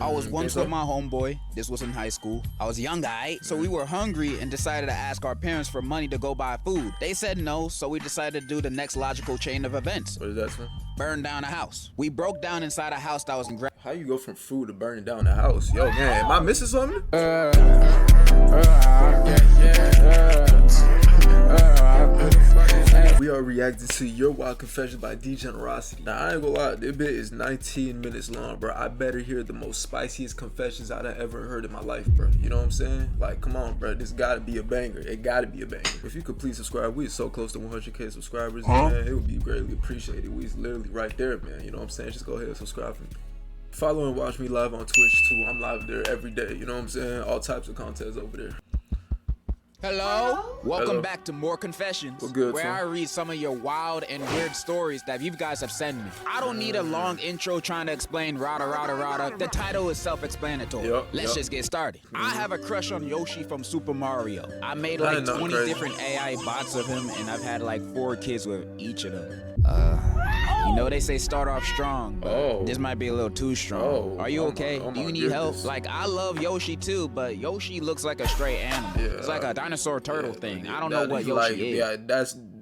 I was once with my homeboy. This was in high school. I was young, so we were hungry and decided to ask our parents for money to go buy food. They said no, so we decided to do the next logical chain of events. What is that, son? Burn down a house. We broke down inside a house that was in How you go from food to burning down the house? Yo, man, am I missing something? We are reacting to Your Wild Confessions by Degenerocity. Now, I ain't gonna lie, this bit is 19 minutes long, bro. I better hear the most spiciest confessions I've ever heard in my life, bro. You know what I'm saying? Like, come on, bro. This gotta be a banger. It gotta be a banger. If you could please subscribe, we are so close to 100K subscribers, man. It would be greatly appreciated. We literally right there, man. You know what I'm saying? Just go ahead and subscribe for me. Follow and watch me live on Twitch, too. I'm live there every day. You know what I'm saying? All types of contents over there. Hello? Welcome back to More Confessions, where I read some of your wild and weird stories that you guys have sent me. I don't need a long intro trying to explain rada. The title is self-explanatory. Let's just get started. I have a crush on Yoshi from Super Mario. I made like 20 different AI bots of him, and I've had like 4 kids with each of them. You know they say start off strong, but this might be a little too strong. Are you okay? Do you need help? Like, I love Yoshi too, but Yoshi looks like a stray animal. It's like a dinosaur turtle thing. I don't know what Yoshi is. Yeah,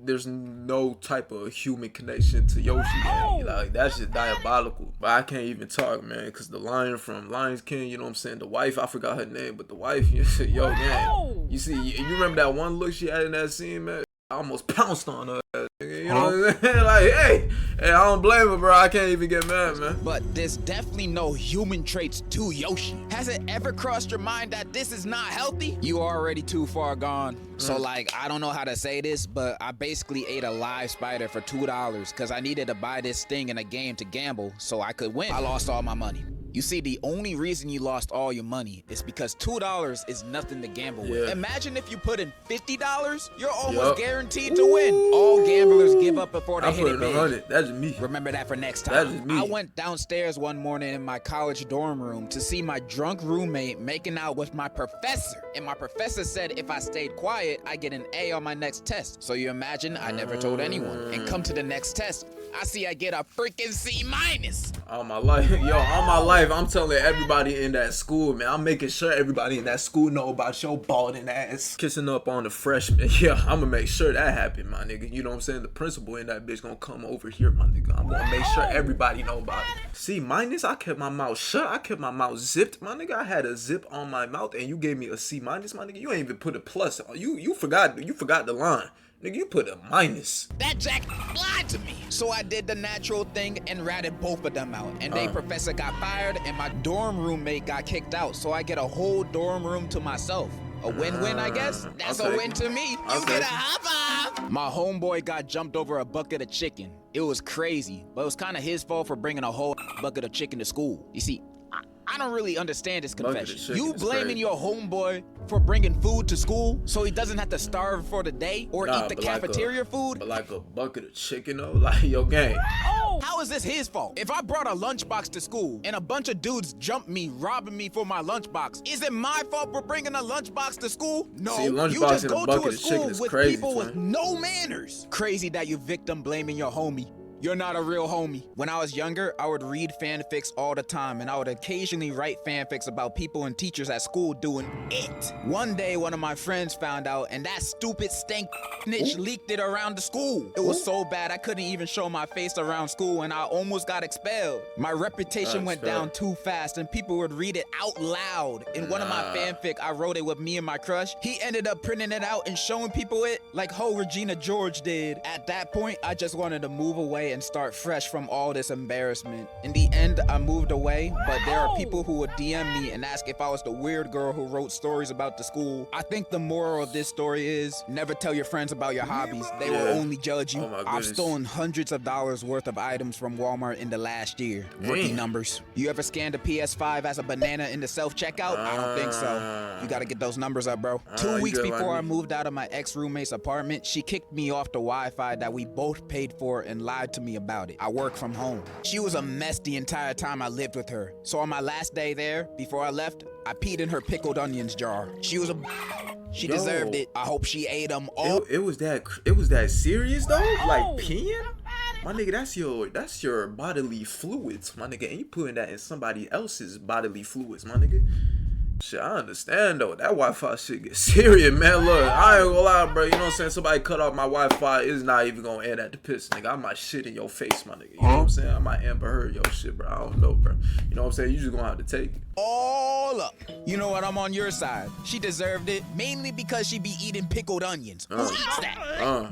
there's no type of human connection to Yoshi, man. Like, that's just diabolical. But I can't even talk, man, because the lion from Lion King, you know what I'm saying? The wife, I forgot her name, but the wife, yo, man. You see, you remember that one look she had in that scene, man? I almost pounced on her. You know what I'm saying? Like, hey, I don't blame her, bro. I can't even get mad, man. But there's definitely no human traits to Yoshi. Has it ever crossed your mind that this is not healthy? You are already too far gone. So, like, I don't know how to say this, but I basically ate a live spider for $2 because I needed to buy this thing in a game to gamble so I could win. I lost all my money. You see, the only reason you lost all your money is because $2 is nothing to gamble with. Imagine if you put in $50, you're almost guaranteed to win. All gamblers give up before they hit it big. 100. That's just me. Remember that for next time. That's just me. I went downstairs one morning in my college dorm room to see my drunk roommate making out with my professor. And my professor said if I stayed quiet, I get an A on my next test. So you imagine I never told anyone. And come to the next test, I see I get a freaking C-. All my life, all my life, I'm telling everybody in that school, man. I'm making sure everybody in that school know about your balding ass. Kissing up on the freshman. Yeah, I'm gonna make sure that happen, my nigga. You know what I'm saying? The principal in that bitch gonna come over here, my nigga. I'm gonna make sure everybody know about it. C-, I kept my mouth shut. I kept my mouth zipped, my nigga. I had a zip on my mouth, and you gave me a C-, my nigga. You ain't even put a plus. You forgot the line. Nigga, you put a minus. That jack lied to me. So I did the natural thing and ratted both of them out. And the professor got fired and my dorm roommate got kicked out. So I get a whole dorm room to myself. A win-win, I guess? That's a win to me. You get a hop-up. My homeboy got jumped over a bucket of chicken. It was crazy, but it was kind of his fault for bringing a whole bucket of chicken to school. You see, I don't really understand this confession. You blaming your homeboy for bringing food to school so he doesn't have to starve for the day or eat the cafeteria food? But like a bucket of chicken, though? Like, yo, gang. How is this his fault? If I brought a lunchbox to school and a bunch of dudes jumped me, robbing me for my lunchbox, is it my fault for bringing a lunchbox to school? No, you just go to a school with people with no manners. Crazy that you victim blaming your homie. You're not a real homie. When I was younger, I would read fanfics all the time, and I would occasionally write fanfics about people and teachers at school doing it. One day, one of my friends found out, and that stupid stank snitch leaked it around the school. It was so bad, I couldn't even show my face around school, and I almost got expelled. My reputation went down too fast, and people would read it out loud. In one of my fanfic, I wrote it with me and my crush. He ended up printing it out and showing people it like ho Regina George did. At that point, I just wanted to move away and start fresh from all this embarrassment. In the end, I moved away, but there are people who would DM me and ask if I was the weird girl who wrote stories about the school. I think the moral of this story is never tell your friends about your hobbies. They will only judge you. I've stolen hundreds of dollars worth of items from Walmart in the last year. Rookie numbers. You ever scanned a PS5 as a banana in the self-checkout? I don't think so. You gotta get those numbers up, bro. 2 weeks before I moved out of my ex-roommate's apartment, she kicked me off the Wi-Fi that we both paid for and lied to me about it. I work from home. She was a mess the entire time I lived with her. So on my last day there, before I left, I peed in her pickled onions jar. She was a she deserved it. I hope she ate them all. It was that serious though? Like peeing? My nigga, that's your bodily fluids, my nigga. And you putting that in somebody else's bodily fluids, my nigga. Shit, I understand though. That Wi-Fi shit get serious, man. Look, I ain't gonna lie, bro. You know what I'm saying? Somebody cut off my Wi-Fi, it's not even gonna end at the piss, nigga. I might shit in your face, my nigga. You know what I'm saying? I might Amber Heard your shit, bro. I don't know, bro. You know what I'm saying? You just gonna have to take it. All up. You know what? I'm on your side. She deserved it, mainly because she be eating pickled onions. Who eats that?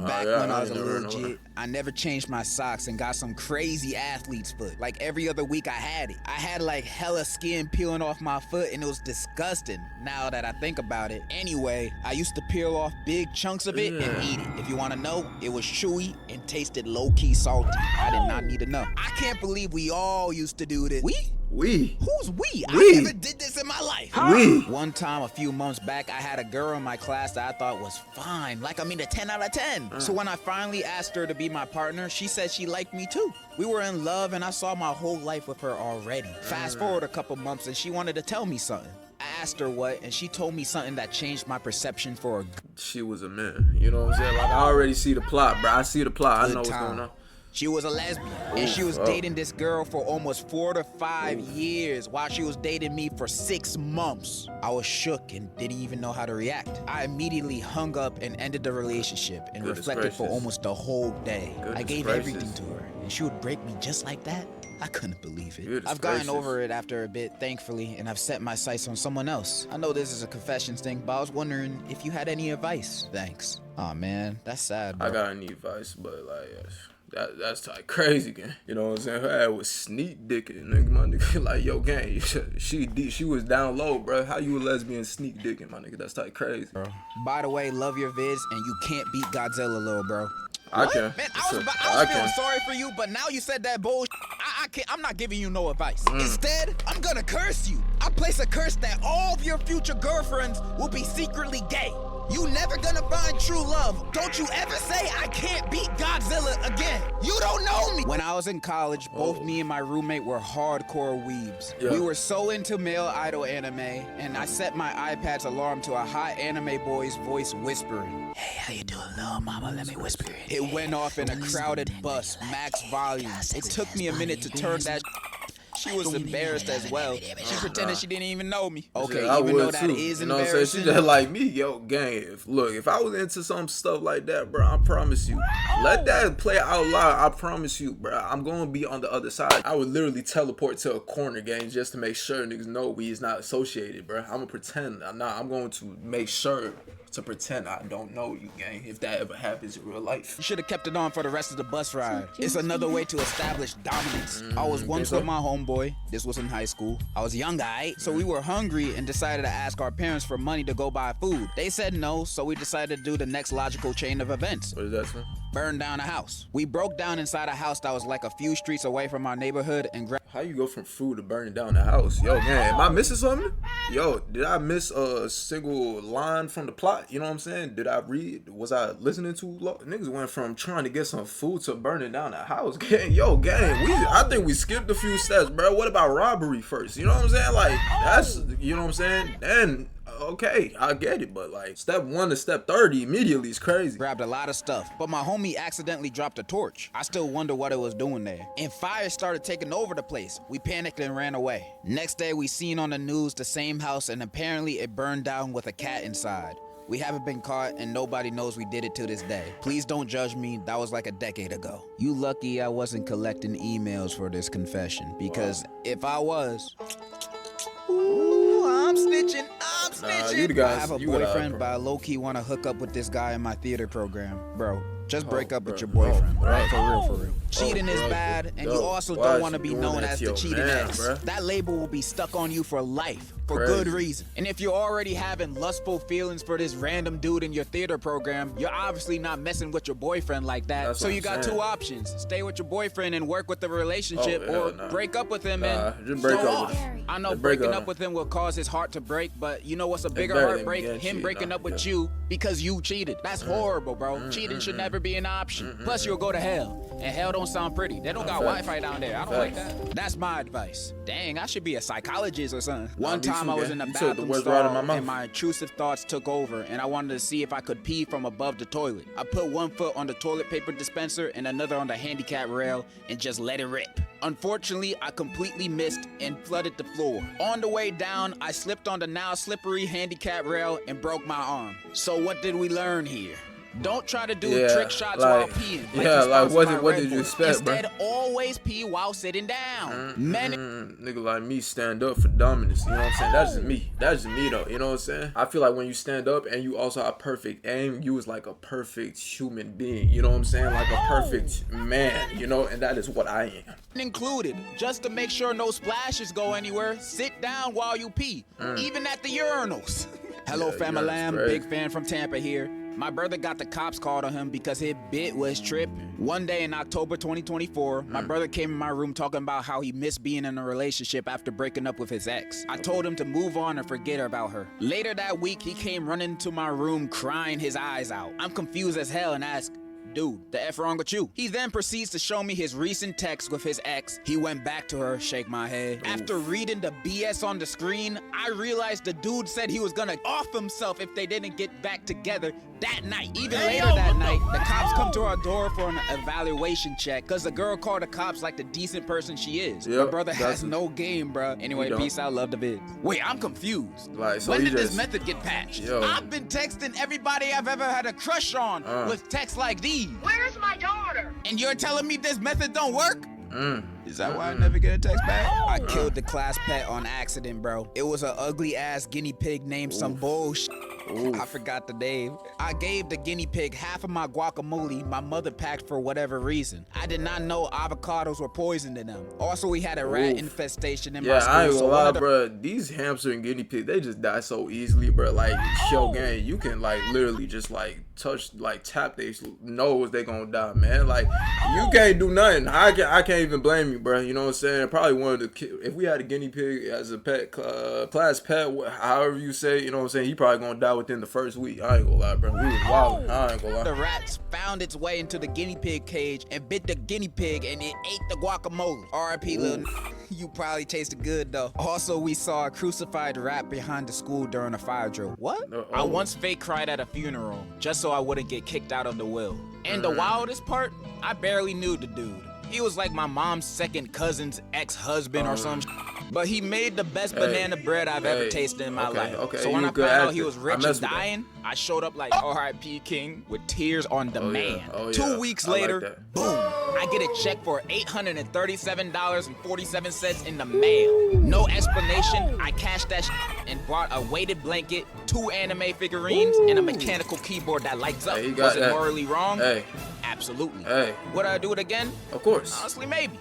Back when I was a little jit, I never changed my socks and got some crazy athlete's foot. Like every other week I had it. I had like hella skin peeling off my foot and it was disgusting now that I think about it. Anyway, I used to peel off big chunks of it and eat it. If you want to know, it was chewy and tasted low-key salty. I did not need to know. I can't believe we all used to do this. We? Who's we? I never did this in my life. We? One time, a few months back, I had a girl in my class that I thought was fine. Like, I mean, a 10 out of 10. So when I finally asked her to be my partner, she said she liked me too. We were in love and I saw my whole life with her already. Fast forward a couple months and she wanted to tell me something. I asked her what, and she told me something that changed my perception for a She was a man. You know what I'm saying? Like, I already see the plot, bro. I see the plot. I know what's going on. She was a lesbian, and she was dating this girl for almost 4 to 5 years while she was dating me for 6 months. I was shook and didn't even know how to react. I immediately hung up and ended the relationship and reflected for almost the whole day. I gave everything to her, and she would break me just like that? I couldn't believe it. I've gotten over it after a bit, thankfully, and I've set my sights on someone else. I know this is a confessions thing, but I was wondering if you had any advice. Thanks. Aw, man, that's sad, bro. I got any advice, but like... That's like crazy, gang. You know what I'm saying? Her ass was sneak dicking, nigga. My nigga, like, yo, gang, she was down low, bro. How you a lesbian sneak dicking, my nigga? That's like crazy, bro. By the way, love your vids, and you can't beat Godzilla, little bro. I can. Man, I was feeling sorry for you, but now you said that bullshit. I can't. I'm not giving you no advice. Instead, I'm gonna curse you. I place a curse that all of your future girlfriends will be secretly gay. You never gonna find true love. Don't you ever say I can't beat Godzilla again. You don't know me. When I was in college, both me and my roommate were hardcore weebs. We were so into male idol anime, and I set my iPad's alarm to a hot anime boy's voice whispering. Hey, how you doing, little mama? Let me whisper it. It went off in a crowded bus, max volume. It took me a minute to turn that. She was embarrassed as well. She pretended she didn't even know me. Okay, yeah, even though that is embarrassing. You know what I'm saying? She just like me, yo, gang. If I was into some stuff like that, bro, I promise you. Let that play out loud. I promise you, bro. I'm going to be on the other side. I would literally teleport to a corner, gang, just to make sure niggas know we is not associated, bro. I'm going to pretend. I'm going to make sure to pretend I don't know you, gang, if that ever happens in real life. You should have kept it on for the rest of the bus ride. It's another way to establish dominance. I was once with my homeboy. This was in high school. I was young, so we were hungry and decided to ask our parents for money to go buy food. They said no, so we decided to do the next logical chain of events. What is that, son? Burn down a house. We broke down inside a house that was like a few streets away from our neighborhood and How you go from food to burning down the house? Yo, man, am I missing something? Yo, did I miss a single line from the plot? You know what I'm saying? Did I read? Was I listening too low? Niggas went from trying to get some food to burning down the house. Gang, yo, gang, I think we skipped a few steps, bro. What about robbery first? You know what I'm saying? Like, that's, you know what I'm saying? Then, okay, I get it, but like, step 1 to step 30 immediately is crazy. Grabbed a lot of stuff, but my homie accidentally dropped a torch. I still wonder what it was doing there. And fire started taking over the place. We panicked and ran away. Next day, we seen on the news the same house, and apparently it burned down with a cat inside. We haven't been caught, and nobody knows we did it to this day. Please don't judge me. That was like a decade ago. You lucky I wasn't collecting emails for this confession, because if I was... Ooh, I'm snitching. You the guys, I have a boyfriend, but I low-key want to hook up with this guy in my theater program. Bro, just break up with your boyfriend. Right? For real. Cheating is bad, and you also don't want to be known as the cheating ex. That label will be stuck on you for life, for good reason. And if you're already having lustful feelings for this random dude in your theater program, you're obviously not messing with your boyfriend like that. So you got 2 options. Stay with your boyfriend and work with the relationship, or break up with him and just break up with him. I know breaking up with him will cause his heart to break, but you know what's a bigger heartbreak? Him breaking up with you because you cheated. That's horrible, bro. Cheating should never be an option. Plus, you'll go to hell, and hell don't don't sound pretty. They don't got Wi-Fi down there. I don't like that. That's my advice. Dang, I should be a psychologist or something. One time I was in the bathroom stall and my intrusive thoughts took over, and I wanted to see if I could pee from above the toilet. I put one foot on the toilet paper dispenser and another on the handicap rail and just let it rip. Unfortunately, I completely missed and flooded the floor. On the way down, I slipped on the now slippery handicap rail and broke my arm. So what did we learn here? Don't try to do trick shots while peeing. What did you expect, Instead, always pee while sitting down. Nigga like me stand up for dominance. You know what I'm saying? That's just me. That's just me though. You know what I'm saying? I feel like when you stand up and you also have perfect aim, you is like a perfect human being. You know what I'm saying? Like a perfect man. You know, and that is what I am. Included, just to make sure no splashes go anywhere, sit down while you pee, even at the urinals. Hello, Famalam, big fan from Tampa here. My brother got the cops called on him because his bit was tripping. One day in October 2024, my brother came in my room talking about how he missed being in a relationship after breaking up with his ex. I told him to move on and forget about her. Later that week, he came running into my room crying his eyes out. I'm confused as hell and asked, dude, the F wrong with you? He then proceeds to show me his recent text with his ex. He went back to her, shake my head. After reading the BS on the screen, I realized the dude said he was gonna off himself if they didn't get back together that night. Even later that night, the cops come to our door for an evaluation check because the girl called the cops like the decent person she is. My brother has no game, bruh. Anyway, peace out, love the vids. Wait, I'm confused. When did this method get patched? I've been texting everybody I've ever had a crush on with texts like these. Where's my daughter? And you're telling me this method don't work? Is that why I never get a text back? I killed the class pet on accident, bro. It was an ugly ass guinea pig named some bullshit. I forgot the name. I gave the guinea pig half of my guacamole my mother packed for whatever reason. I did not know avocados were poisoned in them. Also, we had a rat infestation in my school. I ain't gonna lie, bro. These hamster and guinea pigs, they just die so easily, bro. Like, show gang, you can like literally just like touch, like tap their nose, they gonna die, man. Like, you can't do nothing. I can't even blame you, bro. You know what I'm saying? Probably one of the if we had a guinea pig as a pet, class pet, however you say, you know what I'm saying? He probably gonna die within the first week. I ain't gonna lie, bro. We was wildin'. I ain't gonna lie. The rats found its way into the guinea pig cage and bit the guinea pig and it ate the guacamole. R.I.P. little you probably tasted good though. Also, we saw a crucified rat behind the school during a fire drill. What? I once fake cried at a funeral just so I wouldn't get kicked out of the will. And the wildest part, I barely knew the dude. He was like my mom's second cousin's ex-husband or some but he made the best banana bread I've ever tasted in my life. So when I found out he was rich and dying, I showed up like R.I.P. King with tears on demand. 2 weeks later, boom, I get a check for $837.47 in the mail. No explanation, I cashed that and bought a weighted blanket, 2 anime figurines, and a mechanical keyboard that lights up. Was it morally wrong? Absolutely. Would I do it again? Of course. Honestly, maybe.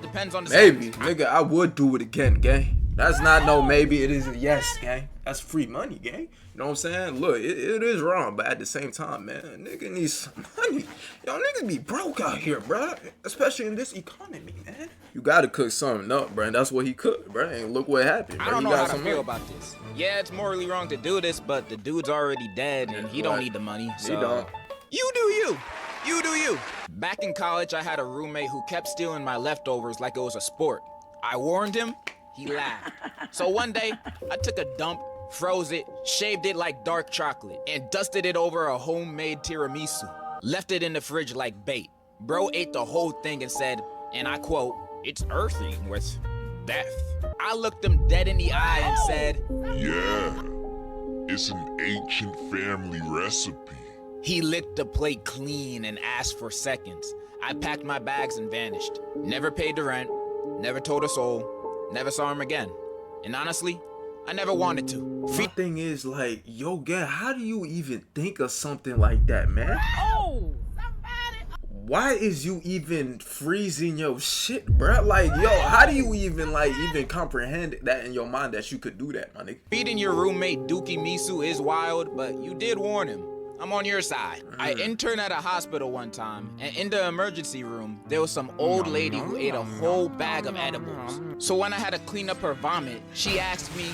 Depends on the maybe, nigga, I would do it again, gang. That's not no maybe, it is a yes, gang. That's free money, gang. You know what I'm saying? Look, it is wrong, but at the same time, man, nigga needs some money. Yo, niggas be broke out here, bro. Especially in this economy, man. You gotta cook something up, bro. And that's what he cooked, bro. And look what happened, bro. I don't know how to feel about this. Yeah, it's morally wrong to do this, but the dude's already dead and he don't need the money. So. He don't. You do you. You do you. Back in college, I had a roommate who kept stealing my leftovers like it was a sport. I warned him, he laughed. So one day, I took a dump, froze it, shaved it like dark chocolate, and dusted it over a homemade tiramisu. Left it in the fridge like bait. Bro ate the whole thing and said, and I quote, "It's earthy with death." I looked him dead in the eye and said, "Yeah, it's an ancient family recipe." He licked the plate clean and asked for seconds. I packed my bags and vanished. Never paid the rent, never told a soul, never saw him again. And honestly, I never wanted to. My thing is like, yo, gang, how do you even think of something like that, man? Why is you even freezing your shit, bruh? Like, yo, how do you even comprehend that in your mind that you could do that, my nigga? Feeding your roommate Dookie Misu is wild, but you did warn him. I'm on your side. I interned at a hospital one time, and in the emergency room, there was some old lady who ate a whole bag of edibles. So when I had to clean up her vomit, she asked me,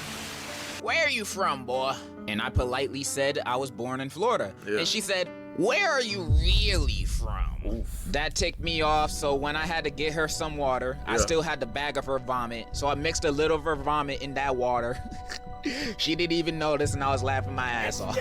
"Where are you from, boy?" And I politely said I was born in Florida. And she said, Where are you really from? Oof. Dad ticked me off, so when I had to get her some water, I still had the bag of her vomit, so I mixed a little of her vomit in that water. She didn't even notice, and I was laughing my ass off.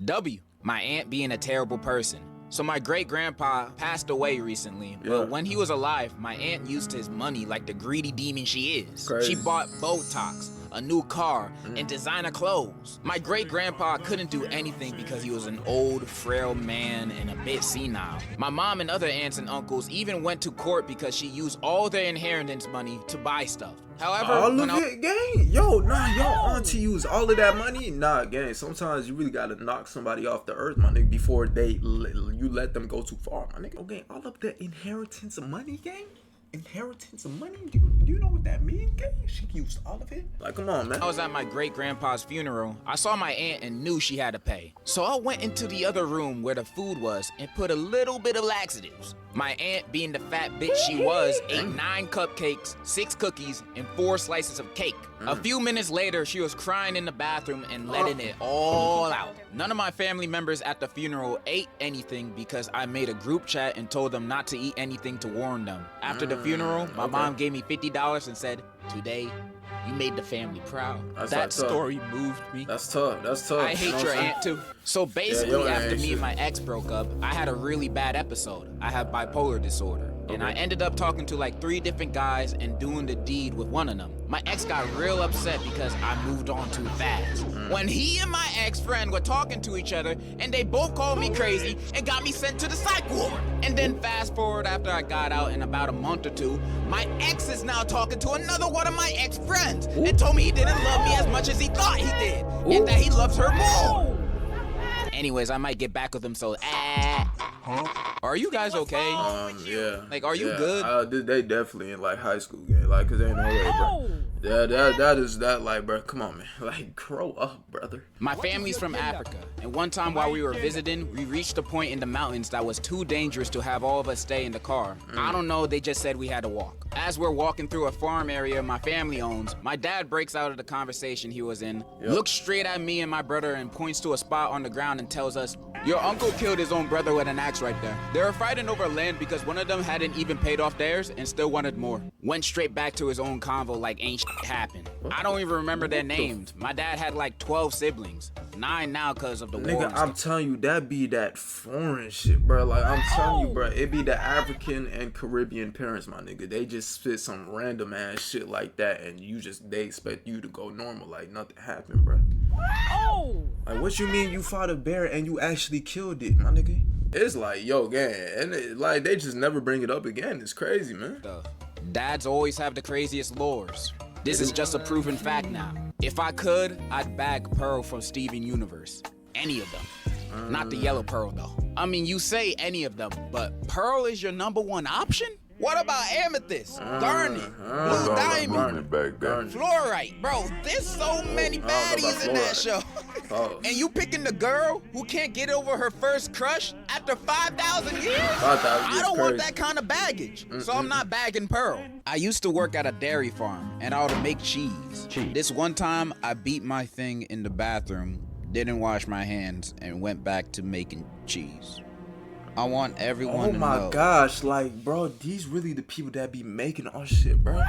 W, my aunt being a terrible person. So my great-grandpa passed away recently, but when he was alive, my aunt used his money like the greedy demon she is. Crazy. She bought Botox, a new car, and designer clothes. My great-grandpa couldn't do anything because he was an old, frail man and a bit senile. My mom and other aunts and uncles even went to court because she used all their inheritance money to buy stuff. However, all of it, gang? Yo, nah, your auntie use all of that money? Nah, gang, sometimes you really gotta knock somebody off the earth, my nigga, before you let them go too far, my nigga. Okay, all of the inheritance of money, gang? Inheritance of money? Do you know what that means, gang? She used all of it? Like, come on, man. I was at my great-grandpa's funeral. I saw my aunt and knew she had to pay. So I went into the other room where the food was and put a little bit of laxatives. My aunt, being the fat bitch she was, ate 9 cupcakes, 6 cookies, and 4 slices of cake. A few minutes later, she was crying in the bathroom and letting it all out. None of my family members at the funeral ate anything because I made a group chat and told them not to eat anything to warn them. After the funeral, my mom gave me $50 and said, "Today, you made the family proud." That story moved me. That's tough. That's tough. I hate your aunt too. So basically, after me and my ex broke up, I had a really bad episode. I have bipolar disorder. And I ended up talking to like 3 different guys and doing the deed with one of them. My ex got real upset because I moved on too fast. When he and my ex-friend were talking to each other, and they both called me crazy and got me sent to the psych ward. And then fast forward after I got out in about a month or 2, my ex is now talking to another one of my ex-friends and told me he didn't love me as much as he thought he did, and that he loves her more. Anyways, I might get back with him, so Are you guys okay? Yeah. Like, are you good? They definitely in like high school game, like, cause ain't no way, bro. Yeah, that is like, bro. Come on, man. Like, grow up, brother. My family's from Africa, and one time while we were visiting, we reached a point in the mountains that was too dangerous to have all of us stay in the car. I don't know, they just said we had to walk. As we're walking through a farm area my family owns, my dad breaks out of the conversation he was in, looks straight at me and my brother and points to a spot on the ground and tells us, "Your uncle killed his own brother with an axe right there." They were fighting over land because one of them hadn't even paid off theirs and still wanted more. Went straight back to his own convo like ain't shit happened. I don't even remember their names. My dad had like 12 siblings. 9 now because of the war. Nigga, I'm telling you, that be that foreign shit, bro. Like, I'm telling you, bro, it be the African and Caribbean parents, my nigga. They just spit some random ass shit like that, and they expect you to go normal like nothing happened, bro. Like, what you mean you fought a bear and you actually killed it, my nigga? It's like, yo, gang, and like they just never bring it up again. It's crazy, man. Dads always have the craziest lures. This is just a proven fact now. If I could, I'd bag Pearl from Steven Universe. Any of them. Not the yellow Pearl, though. I mean, you say any of them, but Pearl is your #1 option? What about Amethyst, Garnet, Blue Diamond, Fluorite? Bro, there's so many baddies in that show. And you picking the girl who can't get over her first crush after 5,000 years? I don't want that kind of baggage, so I'm not bagging Pearl. I used to work at a dairy farm, and I would make cheese. This one time, I beat my thing in the bathroom, didn't wash my hands, and went back to making cheese. I want everyone to know. Oh my gosh, like, bro, these really the people that be making our shit, bro.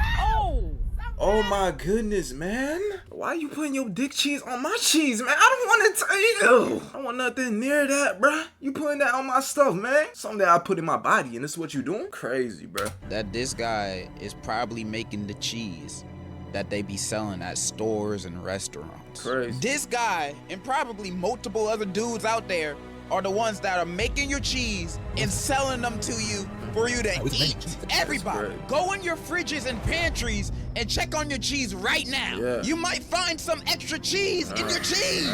Oh my goodness, man. Why you putting your dick cheese on my cheese, man? I don't want to tell you. I don't want nothing near that, bro. You putting that on my stuff, man. Something that I put in my body, and this is what you doing? Crazy, bro. That this guy is probably making the cheese that they be selling at stores and restaurants. Crazy. This guy and probably multiple other dudes out there are the ones that are making your cheese and selling them to you for you to eat. Everybody, go in your fridges and pantries and check on your cheese right now. You might find some extra cheese in your cheese.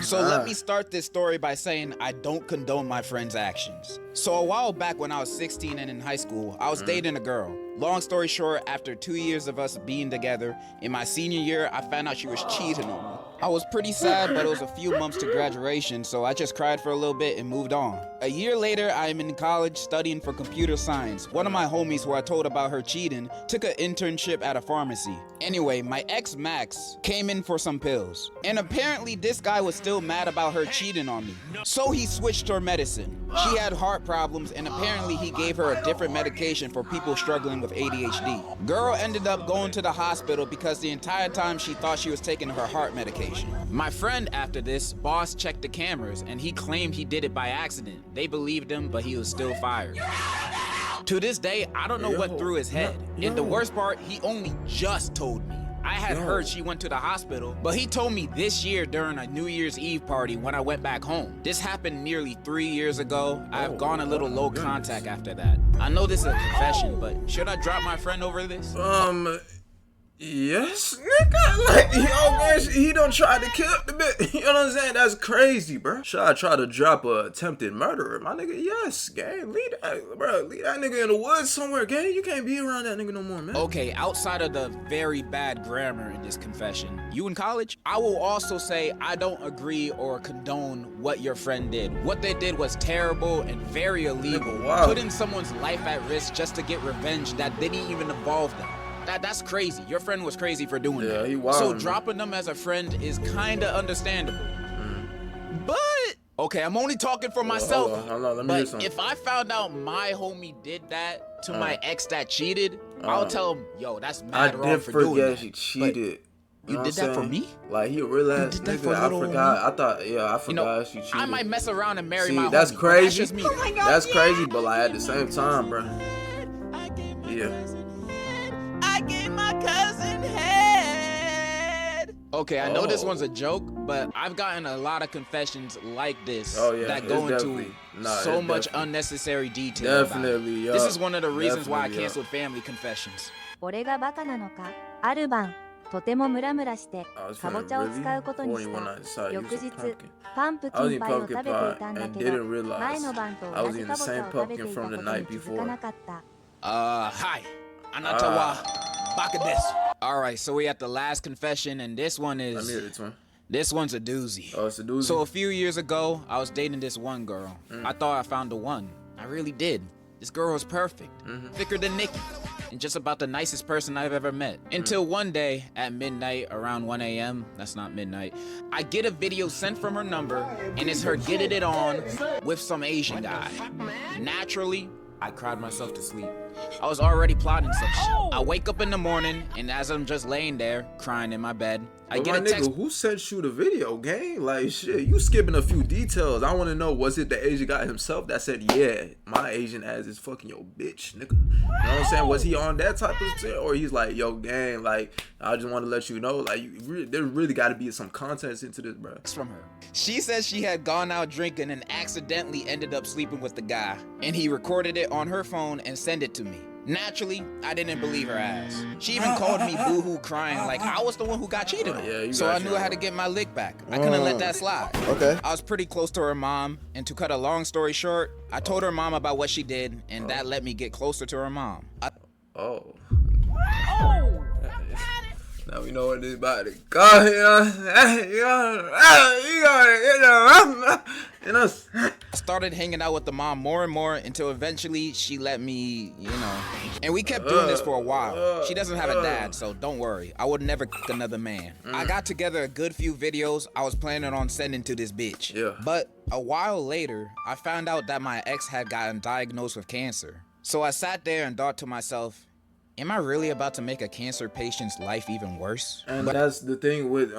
So let me start this story by saying I don't condone my friend's actions. So a while back when I was 16 and in high school, I was dating a girl. Long story short, after 2 years of us being together, in my senior year, I found out she was cheating on me. I was pretty sad, but it was a few months to graduation, so I just cried for a little bit and moved on. A year later, I am in college studying for computer science. One of my homies who I told about her cheating took an internship at a pharmacy. Anyway, my ex Max came in for some pills. And apparently this guy was still mad about her cheating on me. So he switched her medicine. She had heart problems and apparently he gave her a different medication for people struggling with ADHD. Girl ended up going to the hospital because the entire time she thought she was taking her heart medication. My friend after this, boss checked the cameras and he claimed he did it by accident. They believed him, but he was still fired. To this day, I don't know what threw his head. And the worst part, he only just told me. I had heard she went to the hospital, but he told me this year during a New Year's Eve party when I went back home. This happened nearly 3 years ago. I've gone a little low contact after that. I know this is a confession, but should I drop my friend over this? Yes, nigga. Like, yo, man, he done tried to kill the bitch. You know what I'm saying? That's crazy, bro. Should I try to drop a attempted murderer? My nigga, yes, gang. Leave that, bro. Leave that nigga in the woods somewhere, gang. You can't be around that nigga no more, man. Okay, outside of the very bad grammar in this confession, you in college? I will also say I don't agree or condone what your friend did. What they did was terrible and very illegal. Nigga, wow. Putting someone's life at risk just to get revenge that didn't even involve them. That's crazy. Your friend was crazy for doing that. He wild, so man. dropping them as a friend is kind of understandable. But, okay, I'm only talking for myself. Hold on, let me hear but something. if I found out my homie did that to my ex that cheated, I'll tell him, yo, that's mad wrong for doing that. I did forget she cheated. You did that for me? Like, he a real ass nigga. I forgot. I thought, I forgot she cheated. I might mess around and marry my homie. That's crazy. That's just me. Oh my God, That's crazy, but like at the same time, bro. Yeah. I gave my cousin head. Okay, I know this one's a joke, but I've gotten a lot of confessions like this that go into so much unnecessary detail. Definitely, This is one of the reasons why I canceled family confessions. 俺がバカなのか。ある晩、とてもムラムラしてかぼちゃを使うことにした翌日パンプキンパイを食べていたんだけど前の晩と同じかぼちゃを食べていたことに気づかなかった。Hi. Anatawa Baka desu. Alright, so we at the last confession, and this one is... Let me hear this one. This one's a doozy. Oh, it's a doozy? So a few years ago, I was dating this one girl. I thought I found the one. I really did. This girl was perfect. Thicker than Nikki. And just about the nicest person I've ever met. Until one day, at midnight, around 1 a.m., that's not midnight, I get a video sent from her number, and it's her getting it on with some Asian guy. Naturally, I cried myself to sleep. I was already plotting some shit. I wake up in the morning, and as I'm just laying there, crying in my bed, I get a text. Nigga, who sent you the video, gang? Like, shit, you skipping a few details. I want to know, was it the Asian guy himself that said, yeah, my Asian ass is fucking your bitch, nigga? You know what I'm saying? Was he on that type of shit? Or he's like, yo, gang, like, I just want to let you know, like, there really got to be some context into this, bro. From her. She says she had gone out drinking and accidentally ended up sleeping with the guy. And he recorded it on her phone and sent it to me. Naturally, I didn't believe her ass. She even called me boohoo crying like I was the one who got cheated on. So I knew I had to get my lick back. I couldn't let that slide. Okay. I was pretty close to her mom, and to cut a long story short, I told her mom about what she did, and that let me get closer to her mom. Now we know what this about to go, you know. I started hanging out with the mom more and more until eventually she let me, And we kept doing this for a while. She doesn't have a dad, so don't worry. I would never another man. I got together a good few videos I was planning on sending to this bitch. Yeah. But a while later, I found out that my ex had gotten diagnosed with cancer. So I sat there and thought to myself, am I really about to make a cancer patient's life even worse? And that's the thing with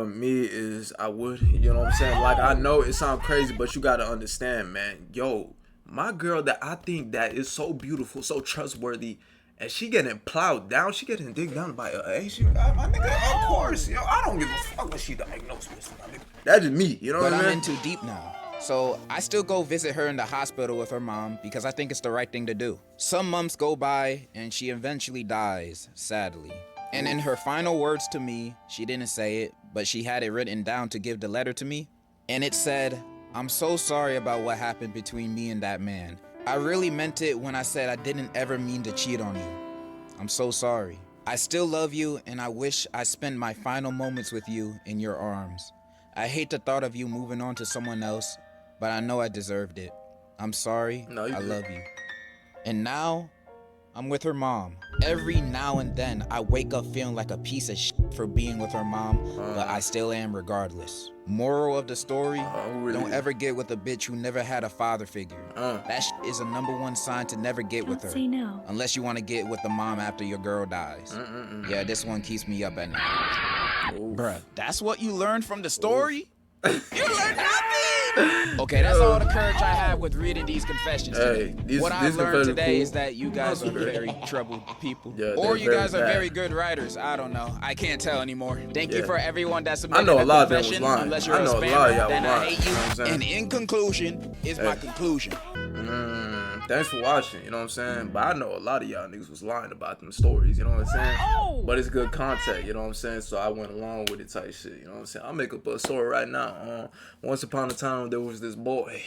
me is I would, you know what I'm saying? Like, I know it sounds crazy, but you gotta understand, man. Yo, my girl that I think that is so beautiful, so trustworthy, and she getting plowed down, she getting digged down by an Asian guy, my nigga, of course. Yo, I don't give a fuck what she diagnosed with, my nigga. That's just me, you know what I mean? But I'm in too deep now. So I still go visit her in the hospital with her mom because I think it's the right thing to do. Some months go by and she eventually dies, sadly. And in her final words to me, she didn't say it, but she had it written down to give the letter to me. And it said, I'm so sorry about what happened between me and that man. I really meant it when I said I didn't ever mean to cheat on you. I'm so sorry. I still love you, and I wish I spent my final moments with you in your arms. I hate the thought of you moving on to someone else, but I know I deserved it. I'm sorry. No, I love you. And now, I'm with her mom. Every now and then, I wake up feeling like a piece of shit for being with her mom, but I still am regardless. Moral of the story, don't ever get with a bitch who never had a father figure. That shit is a #1 sign to never get with her. Say no. Unless you want to get with the mom after your girl dies. Yeah, this one keeps me up at night. Bruh, that's what you learned from the story? You learned nothing! Okay, that's all the courage I have with reading these confessions. What I've learned today is that you guys are very troubled people. Or you guys are very good writers. I don't know. I can't tell anymore. Thank you for everyone that submitted a confession. Unless you're a spammer, then I hate you. And in conclusion is my conclusion. Thanks for watching, you know what I'm saying? But I know a lot of y'all niggas was lying about them stories, you know what I'm saying? But it's good content, you know what I'm saying? So I went along with it type shit, you know what I'm saying? I'll make up a story right now. Once upon a time, there was this boy.